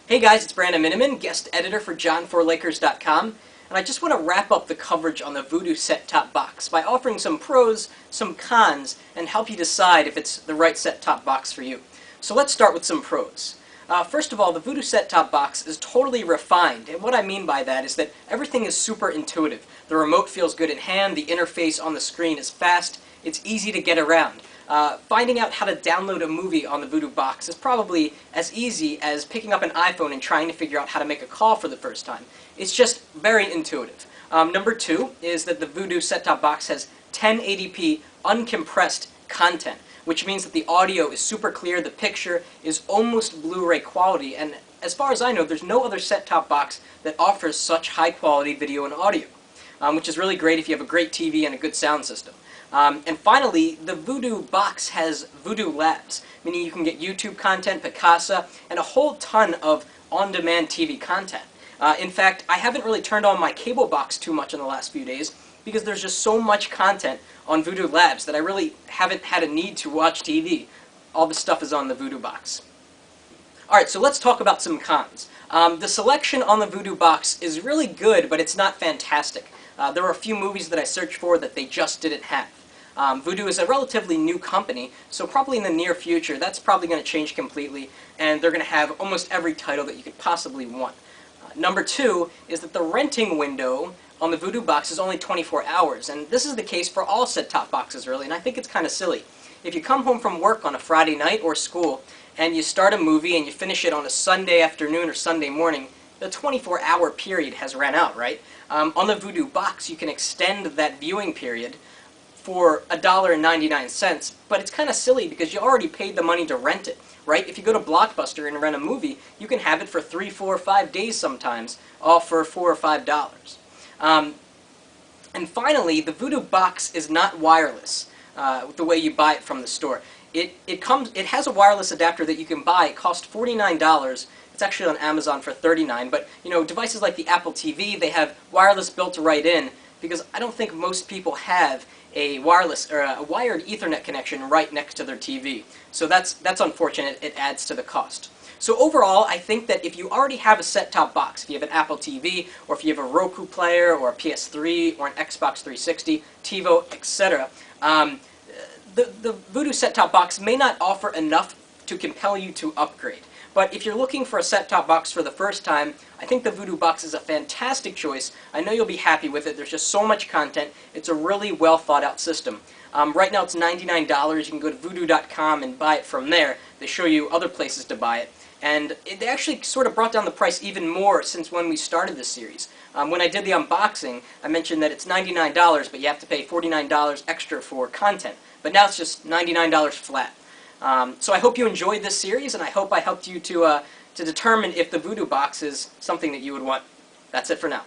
Hey guys, it's Brandon Miniman, guest editor for John4Lakers.com, and I just want to wrap up the coverage on the Vudu set-top box by offering some pros, some cons, and help you decide if it's the right set-top box for you. So let's start with some pros. First of all, the Vudu set-top box is totally refined, and what I mean by that is that everything is super intuitive. The remote feels good in hand, the interface on the screen is fast, it's easy to get around. Finding out how to download a movie on the Vudu box is probably as easy as picking up an iPhone and trying to figure out how to make a call for the first time. It's just very intuitive. Number two is that the Vudu set-top box has 1080p uncompressed content, which means that the audio is super clear, the picture is almost Blu-ray quality, and as far as I know, there's no other set-top box that offers such high-quality video and audio, which is really great if you have a great TV and a good sound system. And finally, the Vudu box has Vudu Labs, meaning you can get YouTube content, Picasa, and a whole ton of on-demand TV content. In fact, I haven't really turned on my cable box too much in the last few days because there's just so much content on Vudu Labs that I really haven't had a need to watch TV. All the stuff is on the Vudu box. Alright, so let's talk about some cons. The selection on the Vudu box is really good, but it's not fantastic. There were a few movies that I searched for that they just didn't have. Vudu is a relatively new company, so probably in the near future that's probably going to change completely, and they're going to have almost every title that you could possibly want. Number two is that the renting window on the Vudu box is only 24 hours, and this is the case for all set-top boxes really, and I think it's kind of silly. If you come home from work on a Friday night or school, and you start a movie and you finish it on a Sunday afternoon or Sunday morning, the 24-hour period has ran out, right? On the Vudu box you can extend that viewing period for $1.99, but it's kind of silly because you already paid the money to rent it, right? If you go to Blockbuster and rent a movie, you can have it for 3, 4, 5 days sometimes, all for $4 or $5. And finally, the Vudu box is not wireless, the way you buy it from the store. It has a wireless adapter that you can buy. It costs $49. It's actually on Amazon for $39, but you know, devices like the Apple TV, they have wireless built right in, because I don't think most people have a wireless or a wired Ethernet connection right next to their TV. So that's unfortunate. It adds to the cost. So overall, I think that if you already have a set-top box, if you have an Apple TV, or if you have a Roku player, or a PS3, or an Xbox 360, TiVo, etc., the Vudu set-top box may not offer enough to compel you to upgrade. But if you're looking for a set-top box for the first time, I think the Vudu box is a fantastic choice. I know you'll be happy with it. There's just so much content. It's a really well thought out system. Right now it's $99. You can go to Vudu.com and buy it from there. They show you other places to buy it. And they actually sort of brought down the price even more since when we started this series. When I did the unboxing, I mentioned that it's $99, but you have to pay $49 extra for content. But now it's just $99 flat. So I hope you enjoyed this series, and I hope I helped you to determine if the Vudu box is something that you would want. That's it for now.